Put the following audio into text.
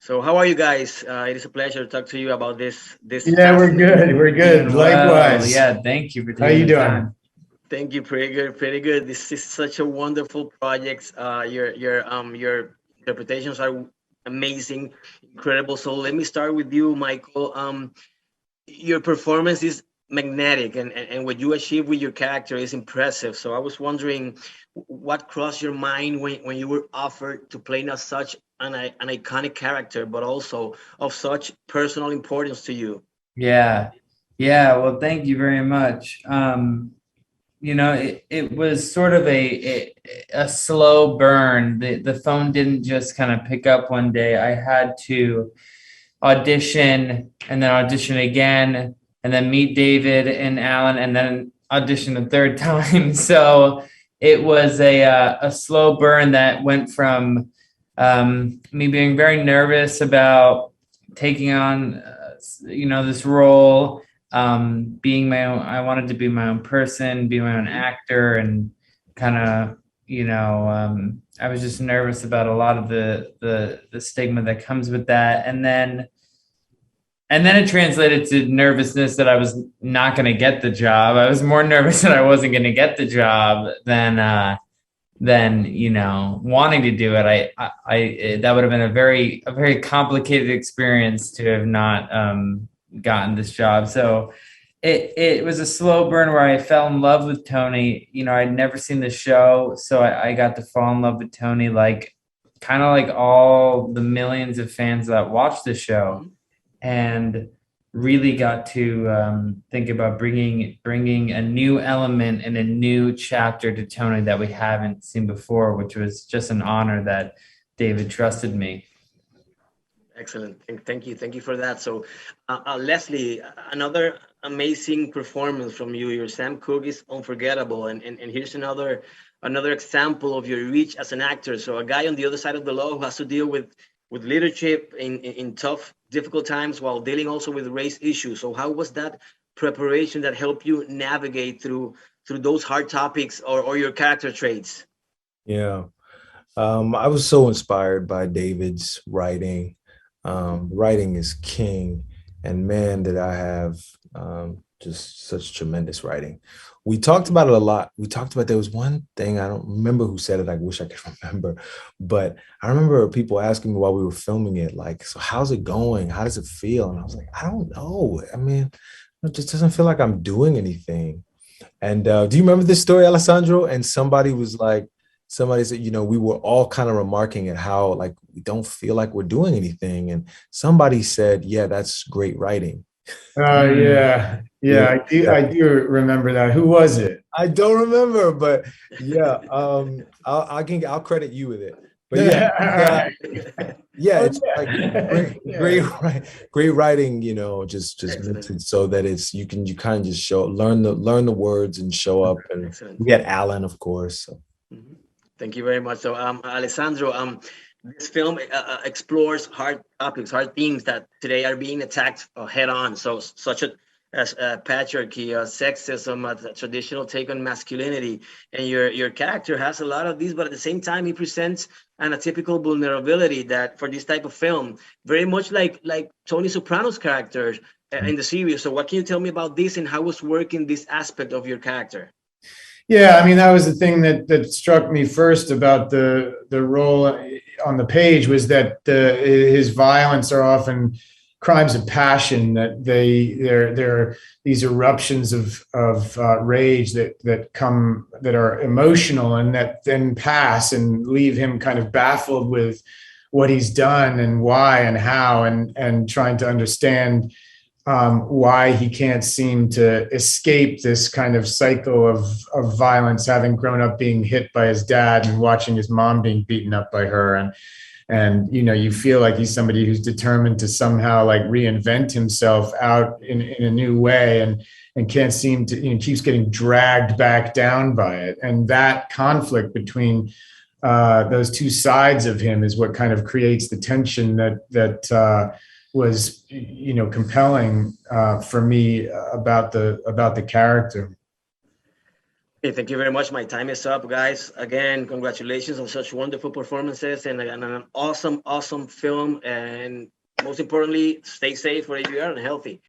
So how are you guys? It is a pleasure to talk to you about this Yeah, we're fascinating. good. We're good. Doing well. Likewise. Yeah, thank you for How you taking the doing? time. Thank you, pretty good, pretty good. This is such a wonderful project. Your interpretations are amazing, incredible. So let me start with you, Michael. Your performance is magnetic, and what you achieve with your character is impressive. So I was wondering, what crossed your mind when you were offered to play not such an iconic character, but also of such personal importance to you. Yeah. Yeah, well, thank you very much. It was sort of a slow burn. The phone didn't just kind of pick up one day. I had to audition and then audition again and then meet David and Alan and then audition the third time. So it was a slow burn that went from me being very nervous about taking on this role, being my own. I wanted to be my own person, be my own actor, and kind of I was just nervous about a lot of the stigma that comes with that, and then it translated to nervousness that I was not going to get the job. I was more nervous that I wasn't going to get the job than wanting to do it. That would have been a very complicated experience to have not gotten this job. So it was a slow burn where I fell in love with Tony. I'd never seen the show, so I got to fall in love with Tony, like kind of like all the millions of fans that watch the show, and really got to think about bringing a new element and a new chapter to Tony that we haven't seen before, which was just an honor that David trusted me. Excellent. Thank you for that. So, Leslie, another amazing performance from you. Your Sam Cooke is unforgettable, and here's another example of your reach as an actor. So, a guy on the other side of the law who has to deal with leadership in tough, difficult times while dealing also with race issues. So, how was that preparation that helped you navigate through those hard topics or your character traits? Yeah. I was so inspired by David's writing. Writing is king, and man, did I have just such tremendous writing. We talked about it a lot. We talked about there was one thing, I don't remember who said it. I wish I could remember, but I remember people asking me while we were filming it, like, so how's it going? How does it feel? And I was like, I don't know. I mean, it just doesn't feel like I'm doing anything. And do you remember this story, Alessandro? And somebody said, we were all kind of remarking at how like we don't feel like we're doing anything. And somebody said, yeah, that's great writing. Yeah. Yeah, I do remember that. Who was it? I don't remember, but yeah, I'll credit you with it. But yeah, yeah, it's like great writing, just makes it so that you kind of just learn the words and show up. And Excellent. we had Alan, of course. So. Mhm. Thank you very much. So, Alessandro, this film explores hard topics, hard themes that today are being attacked head on. So, as patriarchy, sexism, the traditional take on masculinity, and your character has a lot of these, but at the same time, he presents an atypical vulnerability that for this type of film, very much like Tony Soprano's character in the series. So, what can you tell me about this and how was working this aspect of your character? Yeah, I mean, that was the thing that struck me first about the role on the page, was that his violence are often crimes of passion, that they're these eruptions of rage that are emotional and that then pass and leave him kind of baffled with what he's done and why and how, and trying to understand why he can't seem to escape this kind of cycle of violence, having grown up being hit by his dad and watching his mom being beaten up by her. And you feel like he's somebody who's determined to somehow like reinvent himself out in a new way, and can't seem to, keeps getting dragged back down by it. And that conflict between those two sides of him is what kind of creates the tension that was compelling for me about the character. Hey, thank you very much. My time is up, guys. Again, congratulations on such wonderful performances and an awesome film. And most importantly, stay safe wherever you are and healthy.